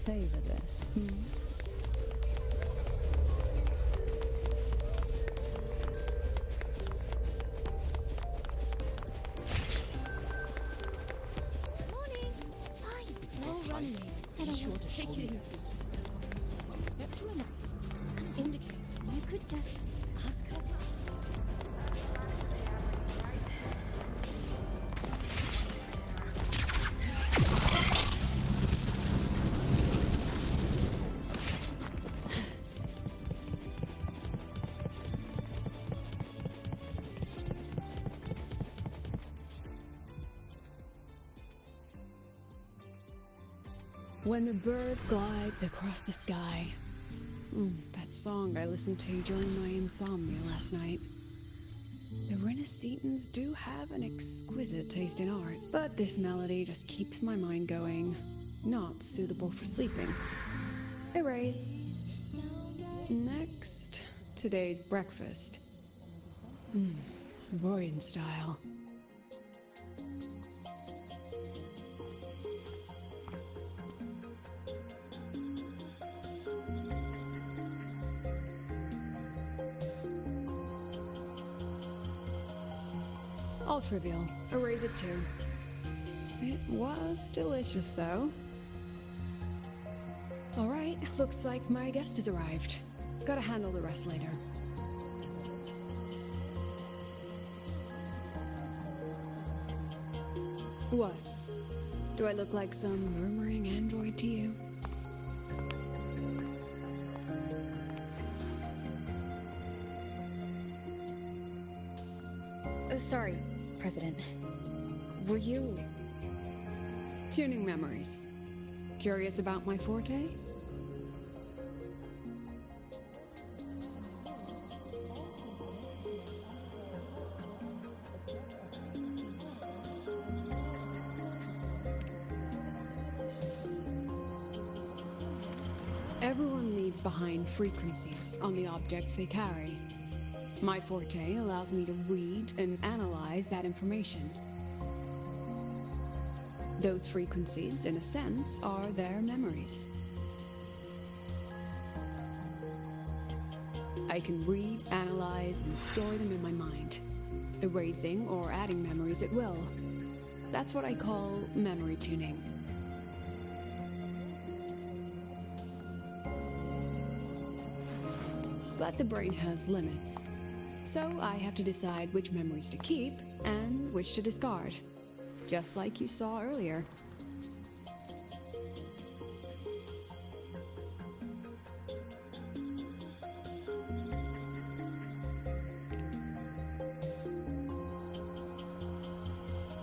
savor this, hmm? Morning. It's fine. No running. Be sure to take it easy. Spectral analysis indicates You could just ask her. When the bird glides across the sky. That song I listened to during my insomnia last night. The Renaissance do have an exquisite taste in art, but this melody just keeps my mind going. Not suitable for sleeping. Erase. Next, today's breakfast. Royan style. All trivial. Erase it too. It was delicious, though. Alright, looks like my guest has arrived. Gotta handle the rest later. What? Do I look like some murmuring android to you? Sorry, President. Were you... Tuning memories. Curious about my forte? Everyone leaves behind frequencies on the objects they carry. My forte allows me to read and analyze that information. Those frequencies, in a sense, are their memories. I can read, analyze, and store them in my mind, erasing or adding memories at will. That's what I call memory tuning. But the brain has limits. So I have to decide which memories to keep and which to discard, just like you saw earlier.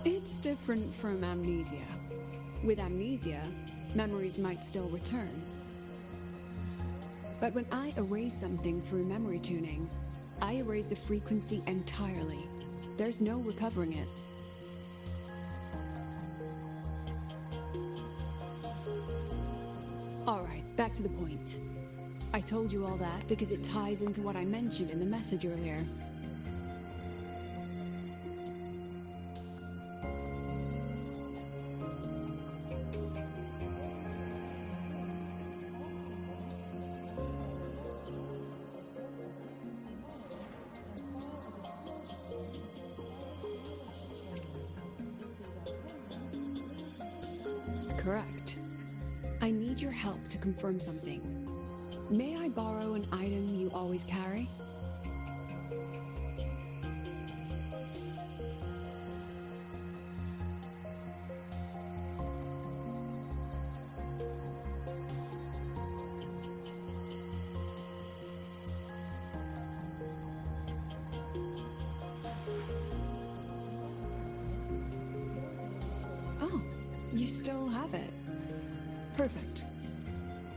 It's different from amnesia. With amnesia, memories might still return. But when I erase something through memory tuning, I erase the frequency entirely. There's no recovering it. Alright, back to the point. I told you all that because it ties into what I mentioned in the message earlier. Correct. I need your help to confirm something. May I borrow an item you always carry? Oh, you still have it. Perfect.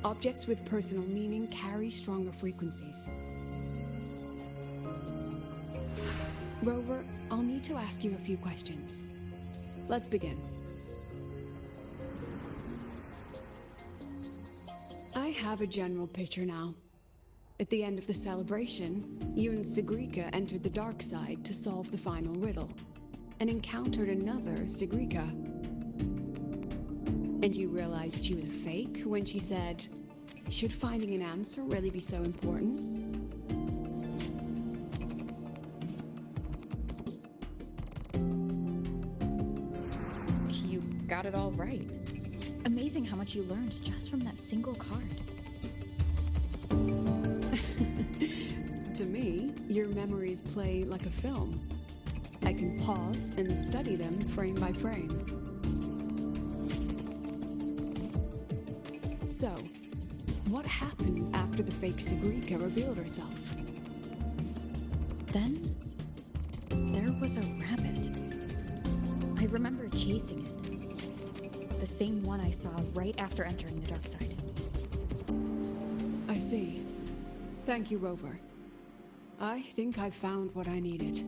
Objects with personal meaning carry stronger frequencies. Rover, I'll need to ask you a few questions. Let's begin. I have a general picture now. At the end of the celebration, you and Sigrika entered the dark side to solve the final riddle, and encountered another Sigrika. And you realized she was a fake when she said, should finding an answer really be so important? You got it all right. Amazing how much you learned just from that single card. To me, your memories play like a film. I can pause and study them frame by frame. So, what happened after the fake Sigrika revealed herself? Then, there was a rabbit. I remember chasing it. The same one I saw right after entering the dark side. I see. Thank you, Rover. I think I've found what I needed.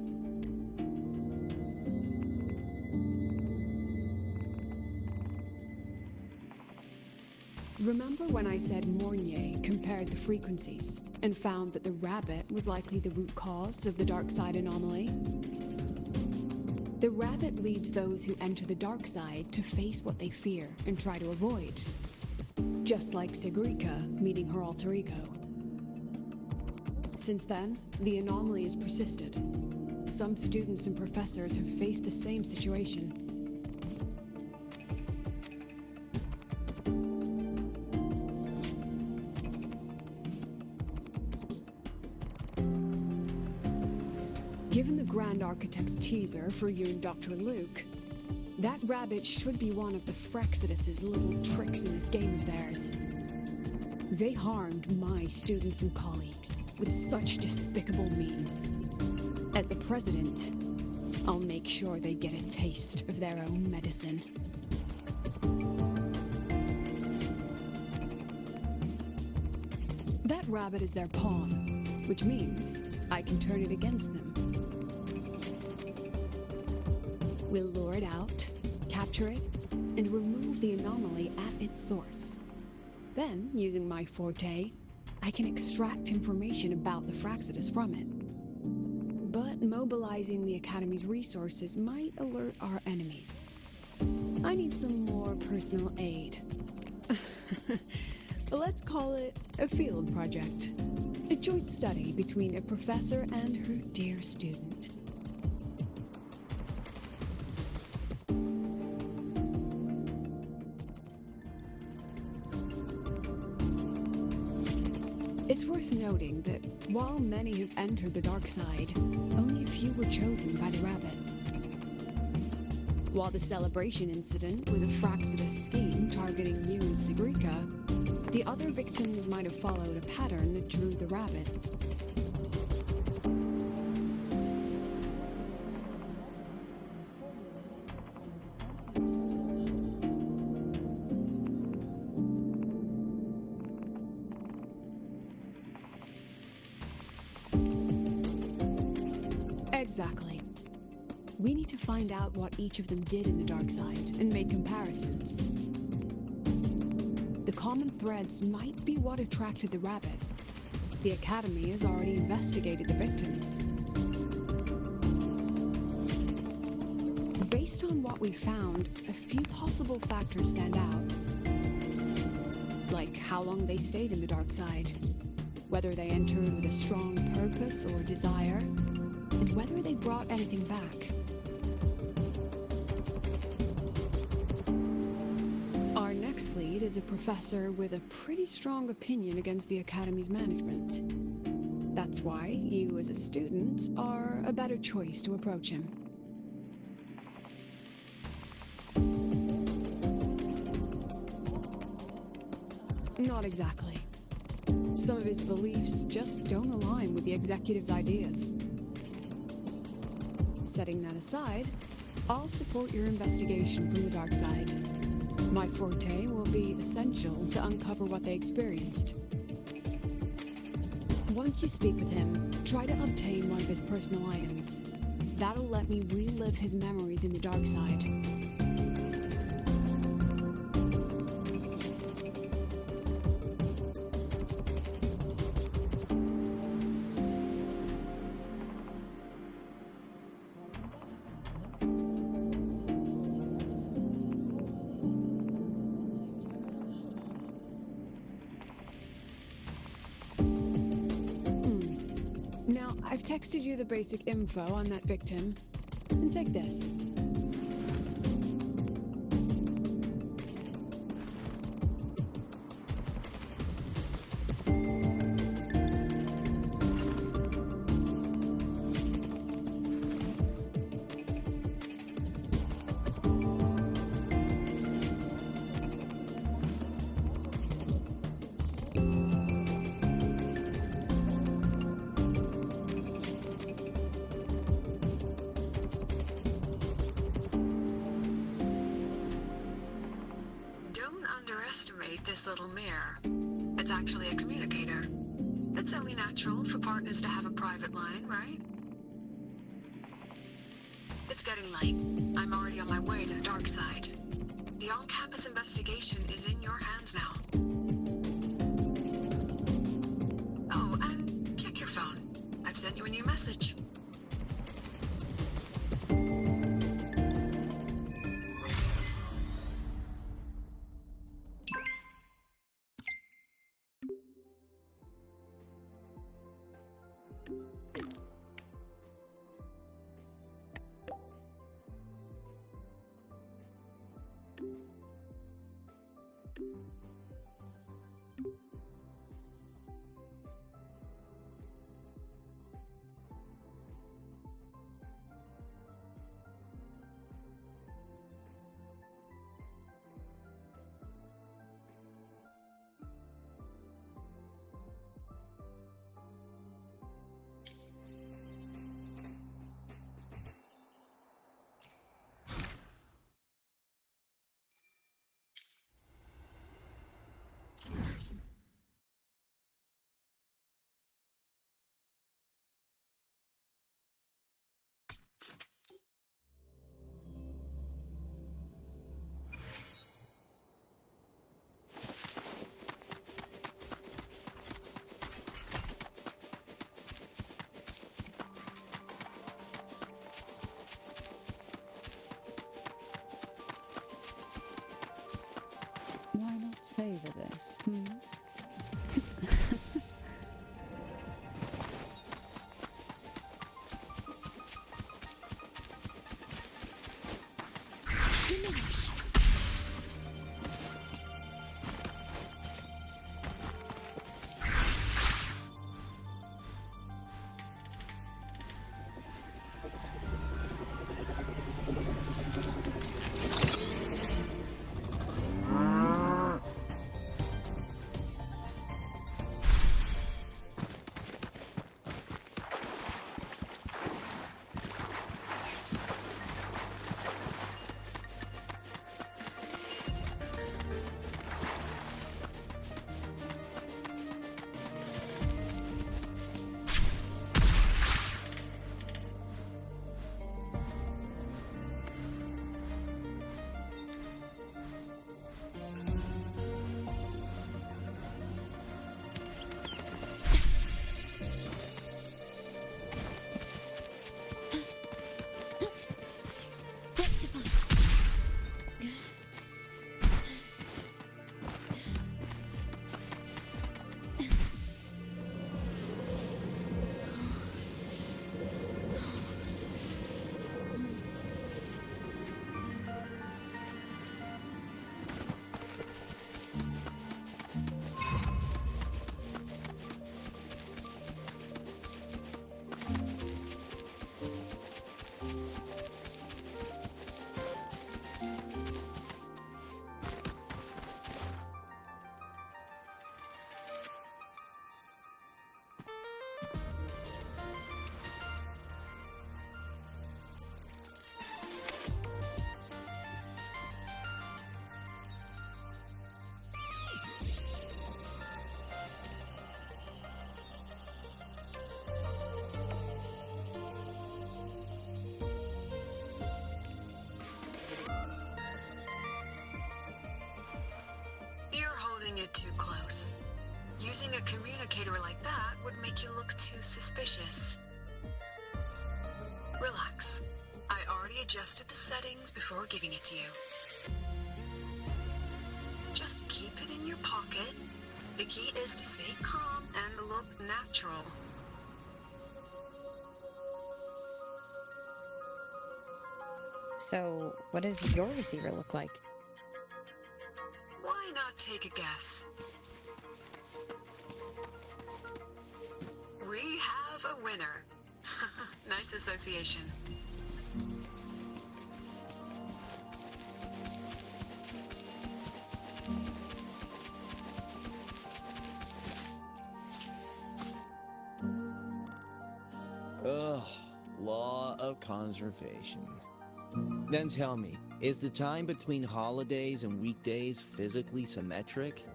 Remember when I said Mornier compared the frequencies and found that the rabbit was likely the root cause of the dark side anomaly? The rabbit leads those who enter the dark side to face what they fear and try to avoid. Just like Sigrika meeting her alter ego. Since then, the anomaly has persisted. Some students and professors have faced the same situation. Given the Grand Architect's teaser for you and Dr. Luke, that rabbit should be one of the Frexidus' little tricks in this game of theirs. They harmed my students and colleagues with such despicable means. As the president, I'll make sure they get a taste of their own medicine. That rabbit is their pawn, which means I can turn it against them. We'll lure it out, capture it, and remove the anomaly at its source. Then, using my forte, I can extract information about the Frexidus from it. But mobilizing the Academy's resources might alert our enemies. I need some more personal aid. Let's call it a field project. A joint study between a professor and her dear student. It's worth noting that while many have entered the dark side, only a few were chosen by the rabbit. While the celebration incident was a Frexidus scheme targeting you and Sigrika, the other victims might have followed a pattern that drew the rabbit. Exactly. We need to find out what each of them did in the dark side and make comparisons. The common threads might be what attracted the rabbit. The Academy has already investigated the victims. Based on what we found, a few possible factors stand out. Like how long they stayed in the dark side, whether they entered with a strong purpose or desire, and whether they brought anything back. Our next lead is a professor with a pretty strong opinion against the Academy's management. That's why you, as a student, are a better choice to approach him. Not exactly. Some of his beliefs just don't align with the executive's ideas. Setting that aside, I'll support your investigation from the dark side. My forte will be essential to uncover what they experienced. Once you speak with him, try to obtain one of his personal items. That'll let me relive his memories in the dark side. texted you the basic info on that victim. And take this. This little mirror. It's actually a communicator. It's only natural for partners to have a private line, right? It's getting late. I'm already on my way to the dark side. The on-campus investigation is in your hands now. Oh, and check your phone. I've sent you a new message. Why not savor this, It too close. Using a communicator like that would make you look too suspicious. Relax. I already adjusted the settings before giving it to you. Just keep it in your pocket. The key is to stay calm and look natural. So, what does your receiver look like? Why not take a guess? We have a winner. Nice association. Ugh, law of conservation. Then tell me, is the time between holidays and weekdays physically symmetric?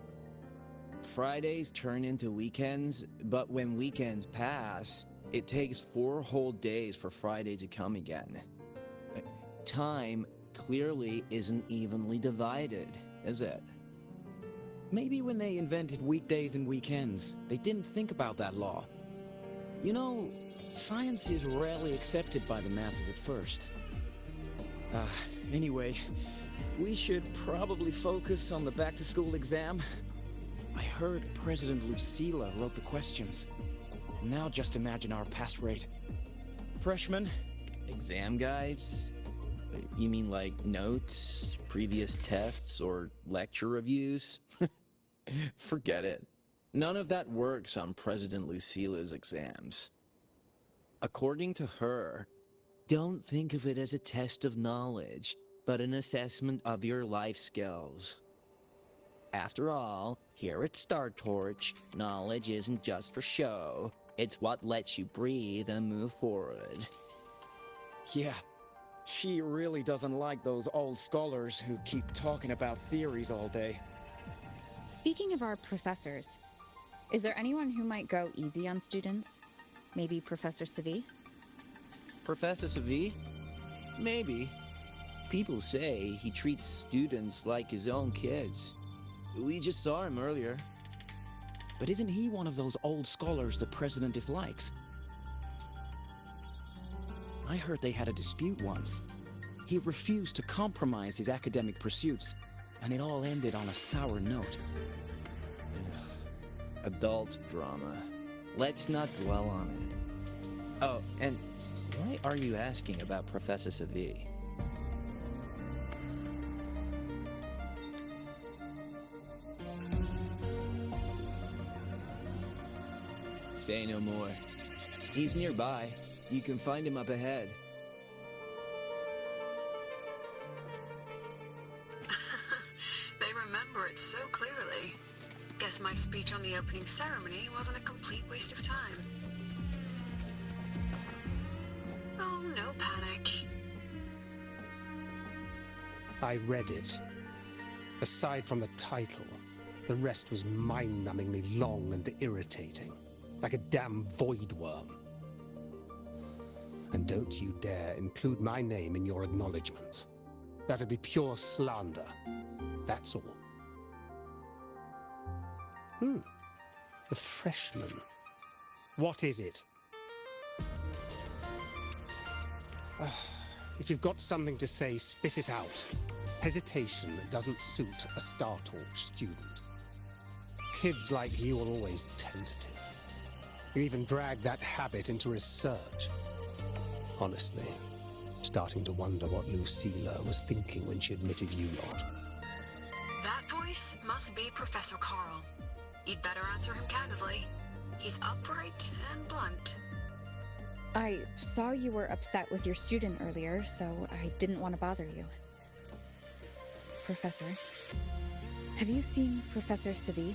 Fridays turn into weekends, but when weekends pass, it takes 4 whole days for Friday to come again. Time clearly isn't evenly divided, is it? Maybe when they invented weekdays and weekends, they didn't think about that law. You know, science is rarely accepted by the masses at first. Anyway, we should probably focus on the back-to-school exam. I heard President Lucilla wrote the questions. Now just imagine our pass rate. Freshmen? Exam guides? You mean like notes, previous tests, or lecture reviews? Forget it. None of that works on President Lucilla's exams. According to her, don't think of it as a test of knowledge, but an assessment of your life skills. After all, here at Star Torch, knowledge isn't just for show. It's what lets you breathe and move forward. Yeah, she really doesn't like those old scholars who keep talking about theories all day. Speaking of our professors, is there anyone who might go easy on students? Maybe Professor Savi? Professor Savi? Maybe. People say he treats students like his own kids. We just saw him earlier. But isn't he one of those old scholars the president dislikes? I heard they had a dispute once. He refused to compromise his academic pursuits, and it all ended on a sour note. Ugh. Adult drama. Let's not dwell on it. Oh, and why are you asking about Professor Savi? Say no more. He's nearby. You can find him up ahead. They remember it so clearly. Guess my speech on the opening ceremony wasn't a complete waste of time. Oh, no panic. I read it. Aside from the title, the rest was mind-numbingly long and irritating, like a damn void worm. And don't you dare include my name in your acknowledgements. That'd be pure slander. That's all. The freshman. What is it? If you've got something to say, spit it out. Hesitation doesn't suit a Star Torch student. Kids like you are always tentative. You even drag that habit into research. Honestly, I'm starting to wonder what Lucilla was thinking when she admitted you lot. That voice must be Professor Carl. You'd better answer him candidly. He's upright and blunt. I saw you were upset with your student earlier, so I didn't want to bother you. Professor, have you seen Professor Savi?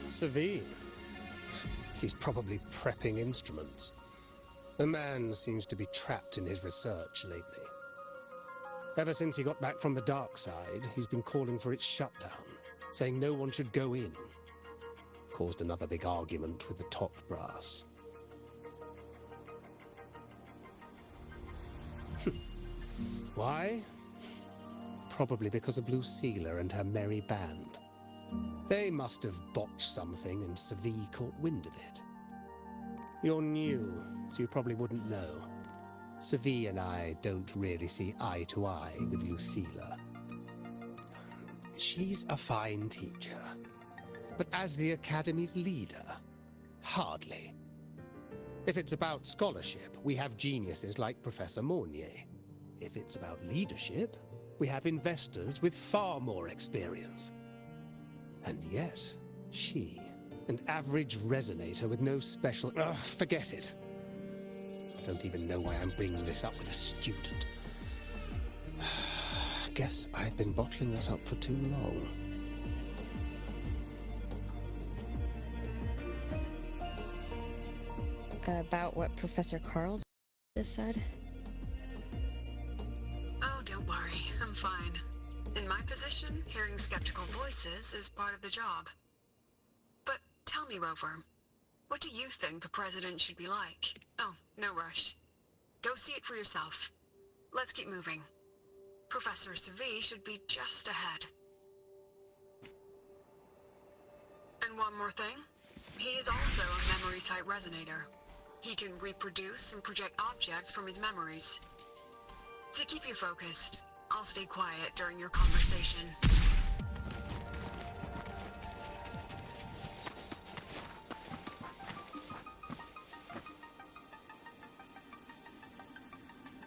Savi? He's probably prepping instruments. The man seems to be trapped in his research lately. Ever since he got back from the dark side, he's been calling for its shutdown, saying no one should go in. Caused another big argument with the top brass. Why? Probably because of Lucilla and her merry band. They must have botched something and Savi caught wind of it. You're new, so you probably wouldn't know. Savi and I don't really see eye to eye with Lucilla. She's a fine teacher, but as the Academy's leader, hardly. If it's about scholarship, we have geniuses like Professor Mornier. if it's about leadership, we have investors with far more experience. And yet, she, an average Resonator with no special... Ugh, forget it. I don't even know why I'm bringing this up with a student. Guess I've been bottling that up for too long. About what Professor Carl just said? Oh, don't worry. I'm fine. In my position, hearing skeptical voices is part of the job. But tell me, Rover, what do you think a president should be like? Oh, no rush. Go see it for yourself. Let's keep moving. Professor Savi should be just ahead. And one more thing. He is also a memory-type resonator. He can reproduce and project objects from his memories. To keep you focused, I'll stay quiet during your conversation.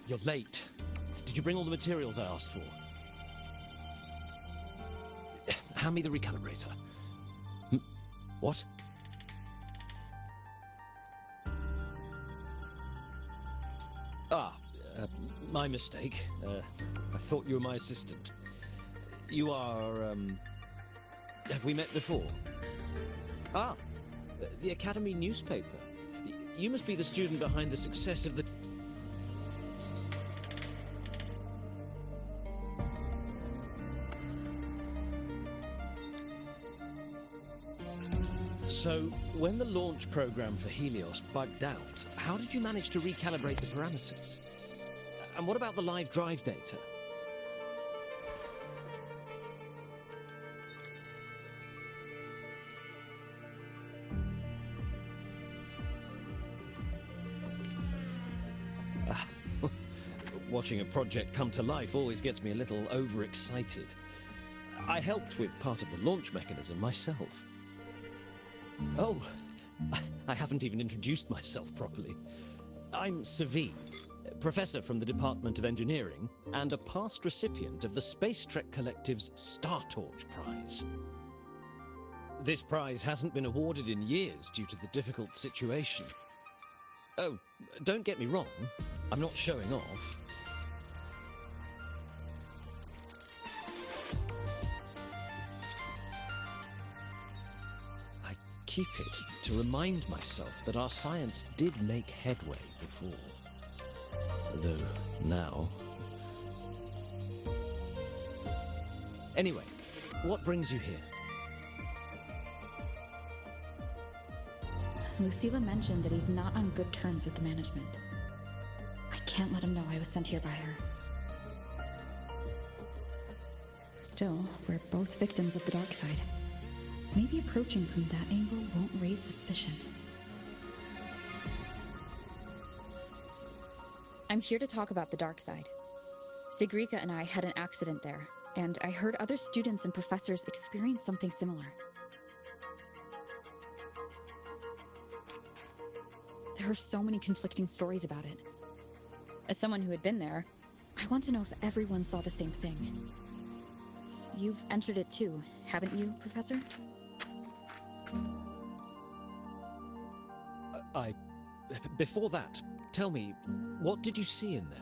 You're late. Did you bring all the materials I asked for? Hand me the recalibrator. What? My mistake. I thought you were my assistant. You are, have we met before? The Academy newspaper. You must be the student behind the success of the... So, when the launch program for Helios bugged out, how did you manage to recalibrate the parameters? And what about the live drive data? Watching a project come to life always gets me a little overexcited. I helped with part of the launch mechanism myself. Oh, I haven't even introduced myself properly. I'm Savi, professor from the Department of Engineering and a past recipient of the Space Trek Collective's Star Torch Prize. This prize hasn't been awarded in years due to the difficult situation. Oh, don't get me wrong, I'm not showing off. Keep it to remind myself that our science did make headway before. Though now... Anyway, what brings you here? Lucilla mentioned that he's not on good terms with the management. I can't let him know I was sent here by her. Still, we're both victims of the dark side. Maybe approaching from that angle won't raise suspicion. I'm here to talk about the dark side. Sigrika and I had an accident there, and I heard other students and professors experience something similar. There are so many conflicting stories about it. As someone who had been there, I want to know if everyone saw the same thing. You've entered it too, haven't you, Professor? Before that, tell me, what did you see in there?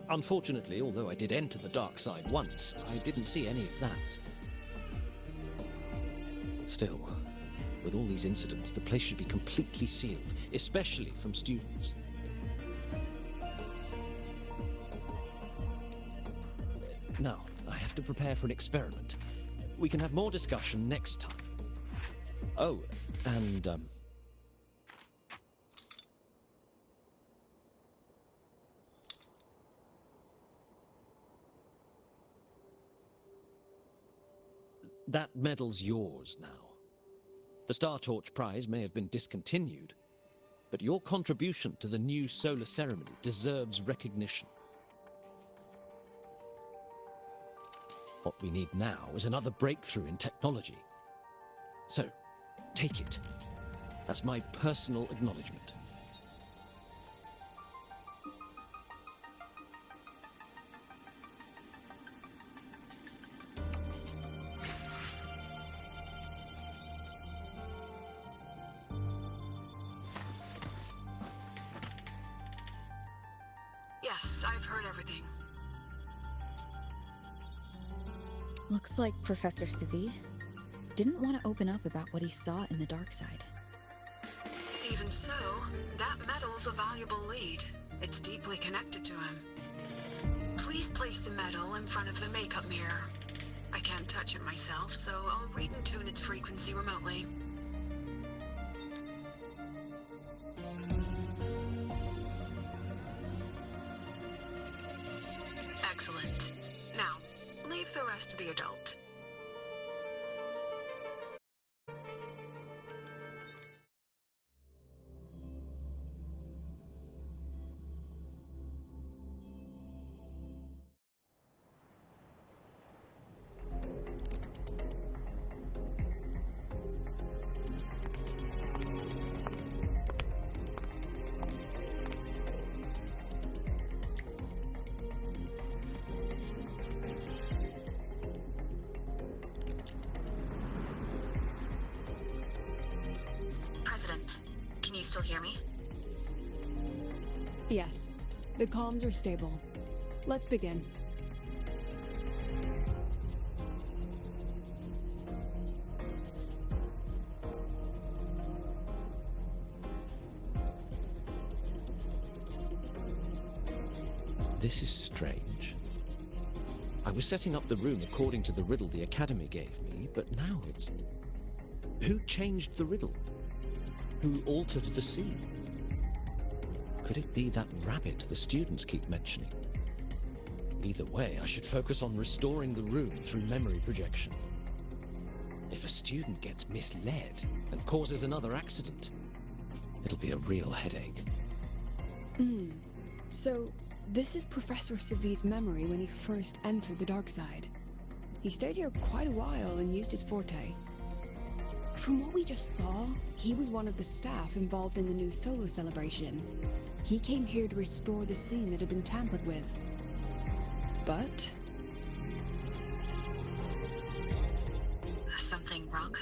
Unfortunately, although I did enter the dark side once, I didn't see any of that. Still, with all these incidents, the place should be completely sealed, especially from students. Now, I have to prepare for an experiment. We can have more discussion next time. Oh, and, That medal's yours now. The Star Torch Prize may have been discontinued, but your contribution to the new solar ceremony deserves recognition. What we need now is another breakthrough in technology. So, take it as my personal acknowledgement. Yes, I've heard everything. Looks like Professor Savi didn't want to open up about what he saw in the dark side. Even so, that medal's a valuable lead. It's deeply connected to him. Please place the medal in front of the makeup mirror. I can't touch it myself, so I'll read and tune its frequency remotely. Excellent. Now, leave the rest to the adult. President, can you still hear me? Yes, the comms are stable. Let's begin. This is strange. I was setting up the room according to the riddle the Academy gave me, but now it's... Who changed the riddle? Who altered the scene? Could it be that rabbit the students keep mentioning? Either way, I should focus on restoring the room through memory projection. If a student gets misled and causes another accident, it'll be a real headache. So, this is Professor Savi's memory when he first entered the dark side. He stayed here quite a while and used his forte. From what we just saw, he was one of the staff involved in the new solar celebration. He came here to restore the scene that had been tampered with. But... Something wrong?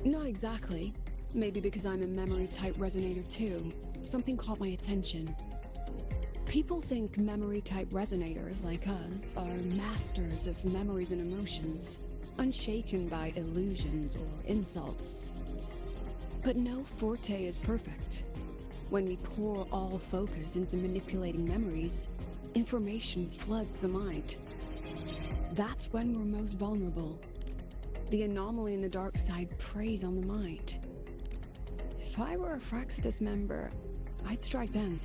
not exactly. Maybe because I'm a memory-type resonator too. Something caught my attention. People think memory-type resonators like us are masters of memories and emotions, unshaken by illusions or insults. But no forte is perfect. When we pour all focus into manipulating memories, information floods the mind. That's when we're most vulnerable. The anomaly in the dark side preys on the mind. If I were a Fraxidus member, I'd strike then.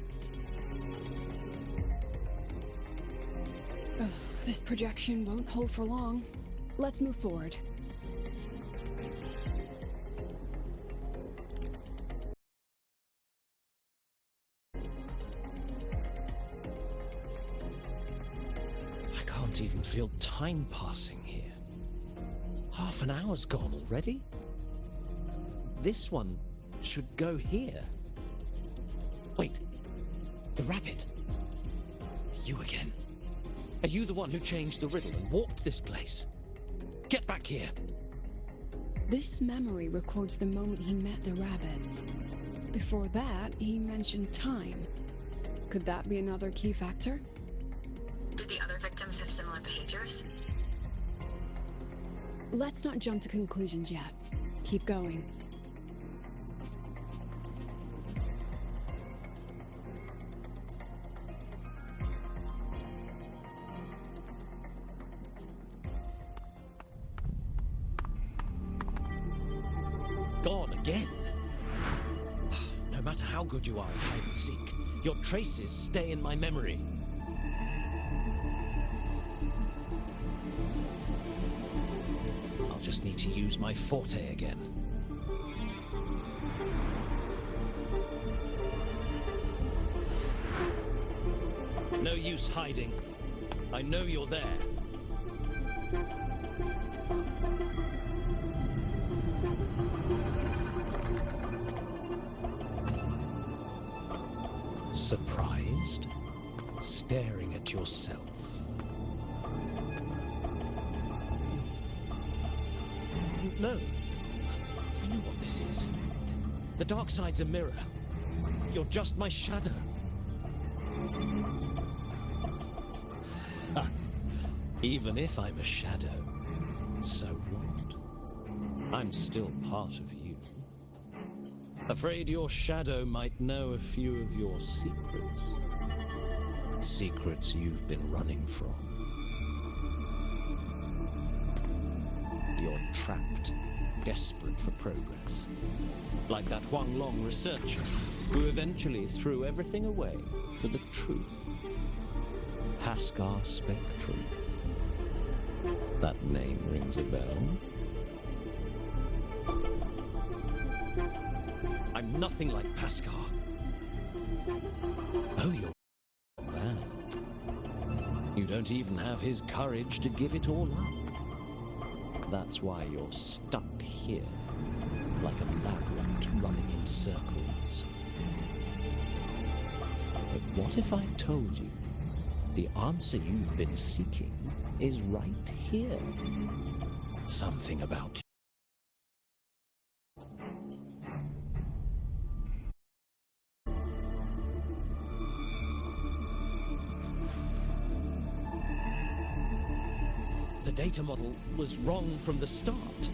This projection won't hold for long. Let's move forward. I can't even feel time passing here. Half an hour's gone already? This one should go here. Wait, the rabbit. You again. Are you the one who changed the riddle and warped this place? Get back here! This memory records the moment he met the rabbit. Before that, he mentioned time. Could that be another key factor? Did the other victims have similar behaviors? Let's not jump to conclusions yet. Keep going. Gone again. No matter how good you are at hide and seek, your traces stay in my memory. I'll just need to use my forte again. No use hiding. I know you're there. Surprised? Staring at yourself. No. I know what this is. The dark side's a mirror. You're just my shadow. Ha. Even if I'm a shadow, so what? I'm still part of you. Afraid your shadow might know a few of your secrets. Secrets you've been running from. You're trapped, desperate for progress. Like that Huanglong researcher who eventually threw everything away for the truth. Haskar Spectrum. That name rings a bell. I'm nothing like Paskar. Oh, you're bad. You don't even have his courage to give it all up. That's why you're stuck here, like a lab rat running in circles. But what if I told you the answer you've been seeking is right here? Something about you. The data model was wrong from the start.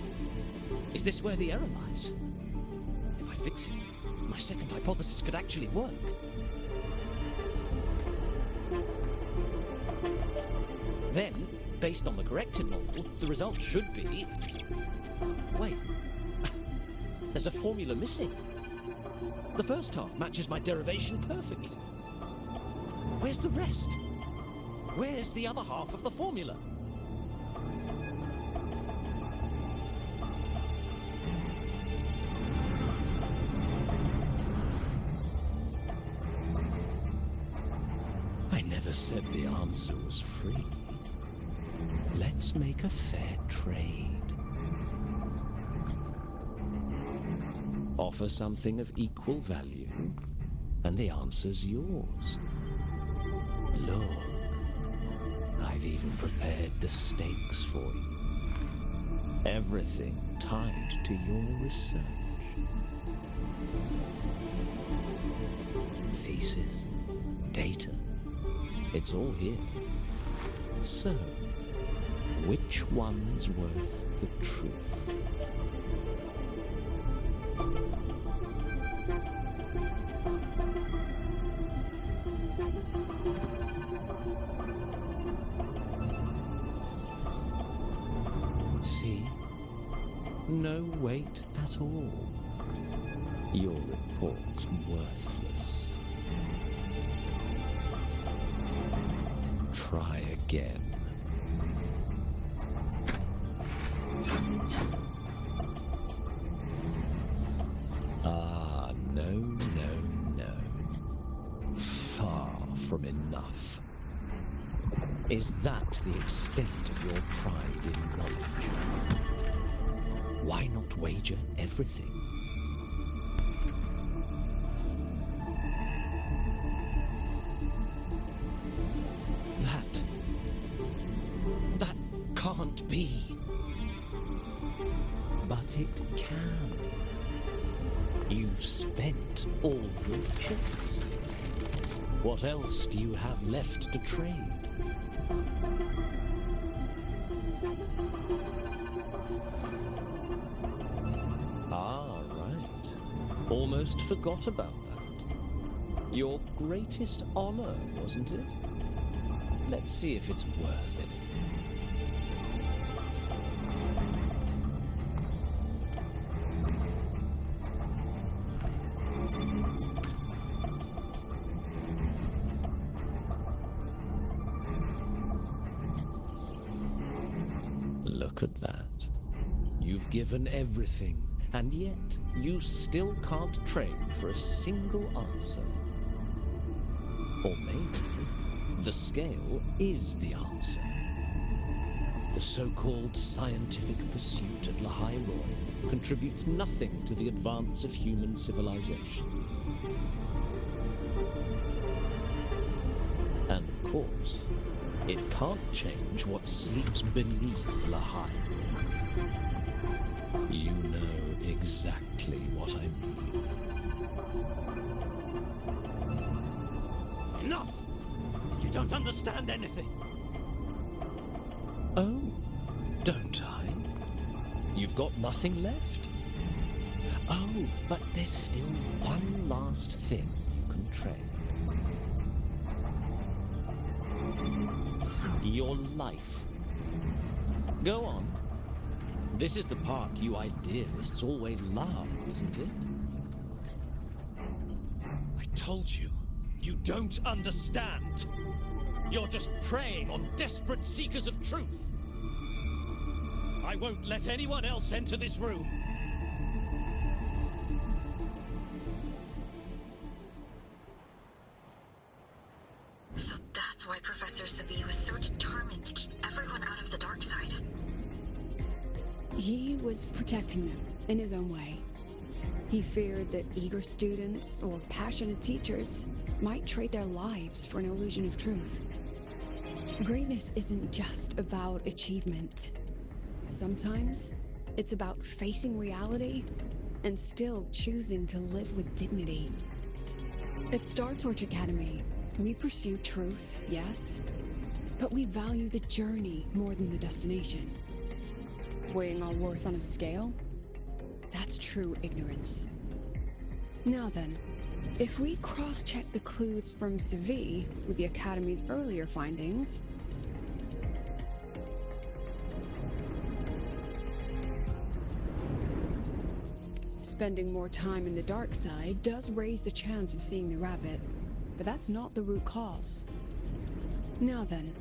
Is this where the error lies? If I fix it, my second hypothesis could actually work. Then, based on the corrected model, the result should be... Wait. There's a formula missing. The first half matches my derivation perfectly. Where's the rest? Where's the other half of the formula? I never said the answer was free. Let's make a fair trade. Offer something of equal value, and the answer's yours. Look, I've even prepared the stakes for you. Everything tied to your research. Thesis, data, it's all here. So, which one's worth the truth? See? No weight at all. Your report's worthless. Try again. Ah, no. Far from enough. Is that the extent of your pride in knowledge? Why not wager everything? That can't be. But it can. You've spent all your chips. What else do you have left to trade? Ah, right. Almost forgot about that. Your greatest honor, wasn't it? Let's see if it's worth anything. Look at that. You've given everything, and yet you still can't train for a single answer. Or maybe the scale is the answer. The so-called scientific pursuit at Lahai-Roi contributes nothing to the advance of human civilization. And of course, it can't change what sleeps beneath Lahai. You know exactly what I mean. Enough! You don't understand anything. Oh, don't I? You've got nothing left? Oh, but there's still one last thing you can train. Your life. Go on. This is the part you idealists always love, isn't it? I told you, you don't understand. You're just preying on desperate seekers of truth. I won't let anyone else enter this room. So that's why Professor Savi was so determined to keep everyone out of the dark side. He was protecting them in his own way. He feared that eager students or passionate teachers might trade their lives for an illusion of truth. Greatness isn't just about achievement. Sometimes it's about facing reality and still choosing to live with dignity. At Star Torch Academy, we pursue truth, yes, but we value the journey more than the destination. Weighing our worth on a scale? That's true ignorance. Now then, if we cross-check the clues from Savi with the Academy's earlier findings, spending more time in the dark side does raise the chance of seeing the rabbit, but that's not the root cause. Now then,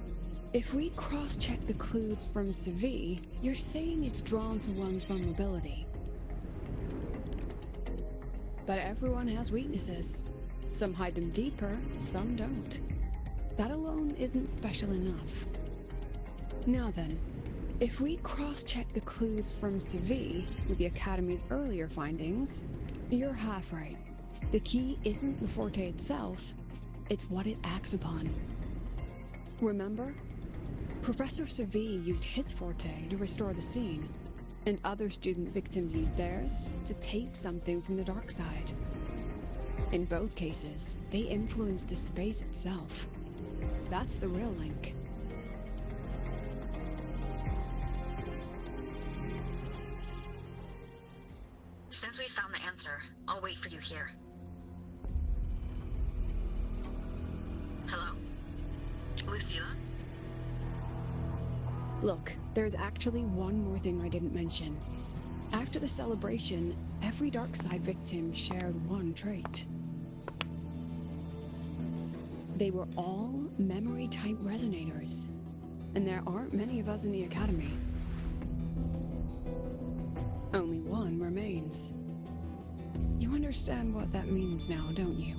if we cross-check the clues from Savi, you're saying it's drawn to one's vulnerability. But everyone has weaknesses. Some hide them deeper, some don't. That alone isn't special enough. Now then, if we cross-check the clues from Savi with the Academy's earlier findings, you're half right. The key isn't the forte itself, it's what it acts upon. Remember? Professor Savi used his forte to restore the scene, and other student victims used theirs to take something from the dark side. In both cases, they influenced the space itself. That's the real link. Since we found the answer, I'll wait for you here. Hello? Lucilla? Look, there's actually one more thing I didn't mention. After the celebration, every Darkside victim shared one trait. They were all memory-type resonators, and there aren't many of us in the Academy. Only one remains. You understand what that means now, don't you?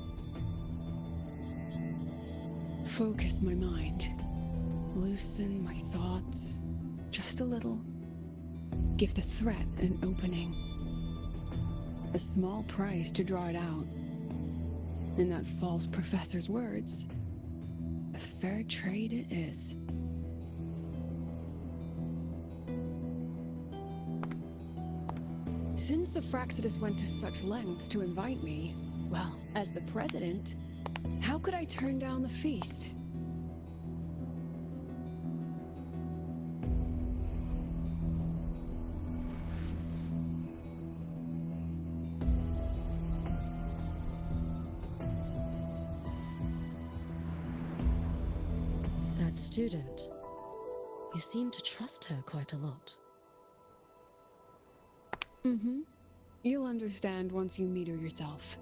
Focus my mind. Loosen my thoughts, just a little. Give the threat an opening. A small price to draw it out. In that false professor's words, a fair trade it is. Since the Fraxidus went to such lengths to invite me, well, as the president, how could I turn down the feast? That student. You seem to trust her quite a lot. Mm-hmm. You'll understand once you meet her yourself.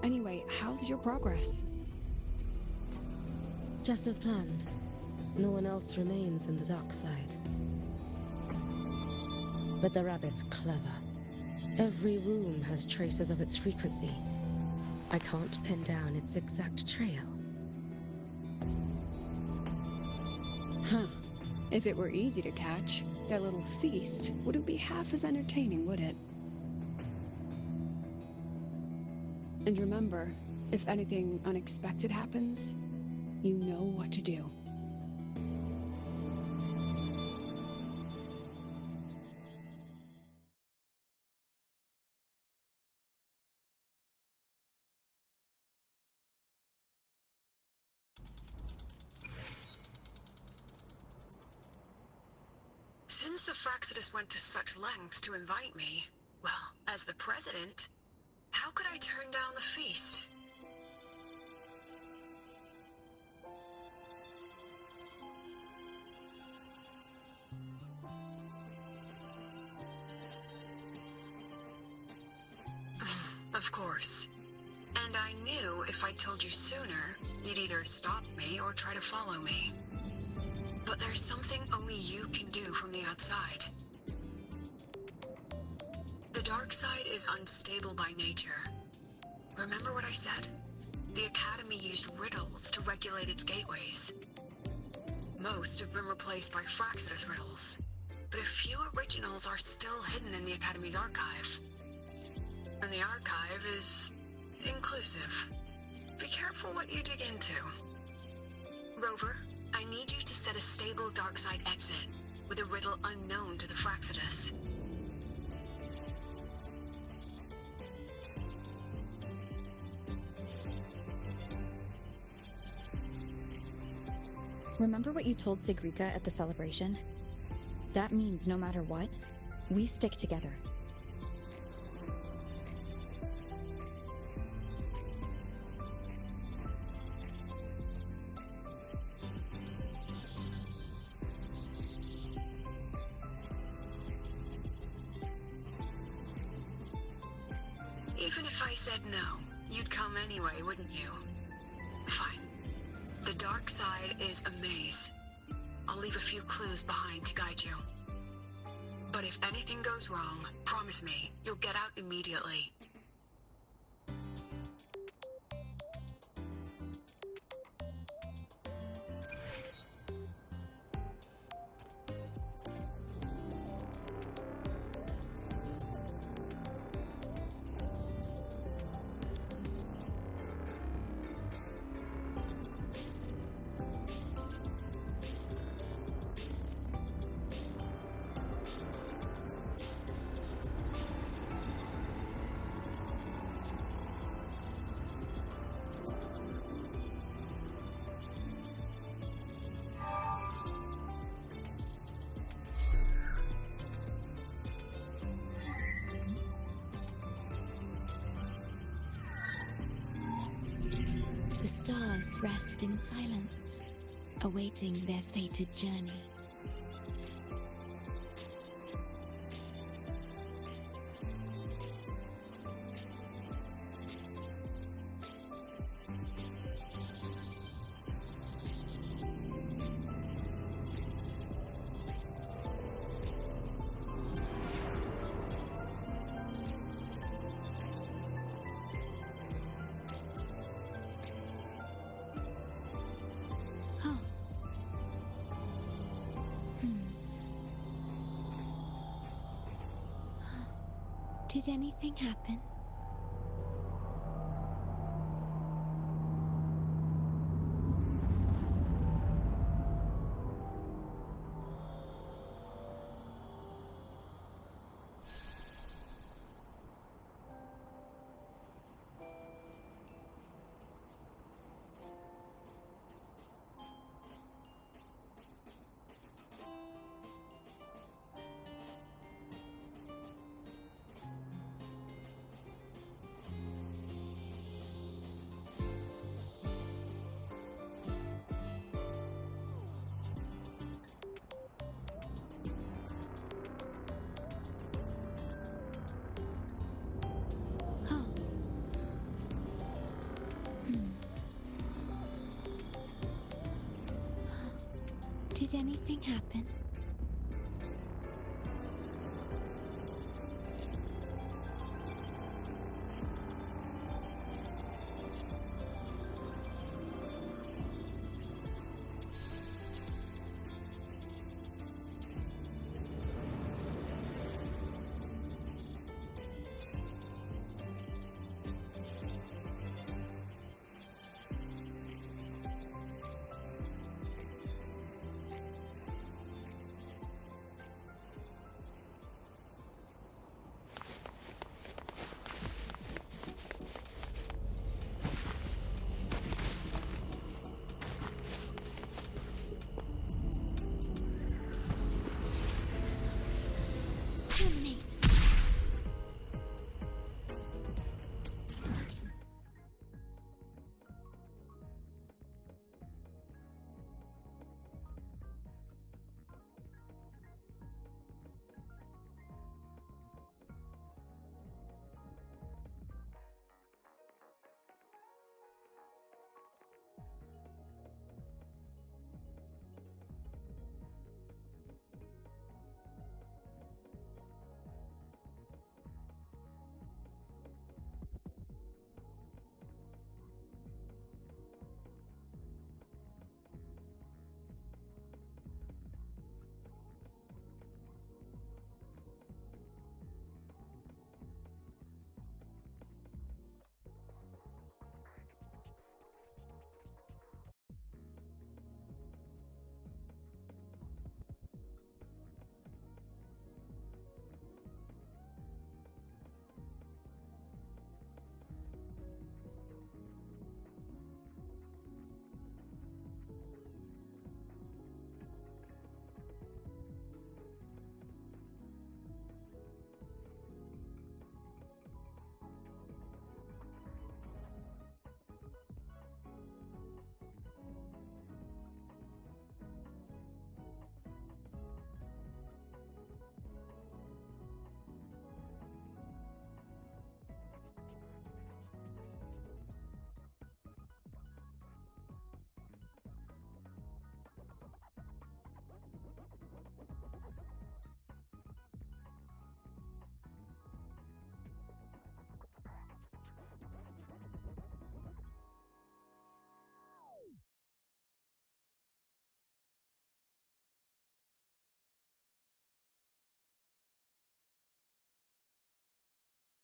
Anyway, how's your progress? Just as planned. No one else remains in the dark side. But the rabbit's clever. Every room has traces of its frequency. I can't pin down its exact trail. Huh. If it were easy to catch, that little feast wouldn't be half as entertaining, would it? And remember, if anything unexpected happens, you know what to do. Since the Fraxidus went to such lengths to invite me, well, as the president, how could I turn down the feast? Of course. And I knew if I told you sooner, you'd either stop me or try to follow me. But there's something only you can do from the outside. The dark side is unstable by nature. Remember what I said? The Academy used riddles to regulate its gateways. Most have been replaced by Fraxidus riddles, but a few originals are still hidden in the Academy's archive. And the archive is inclusive. Be careful what you dig into. Rover, I need you to set a stable dark side exit with a riddle unknown to the Fraxidus. Remember what you told Sigrika at the celebration? That means no matter what, we stick together. Even if I said no, you'd come anyway, wouldn't you? Fine. The dark side is a maze. I'll leave a few clues behind to guide you. But if anything goes wrong, promise me, you'll get out immediately. The stars rest in silence, awaiting their fated journey. Did anything happen? Did anything happen?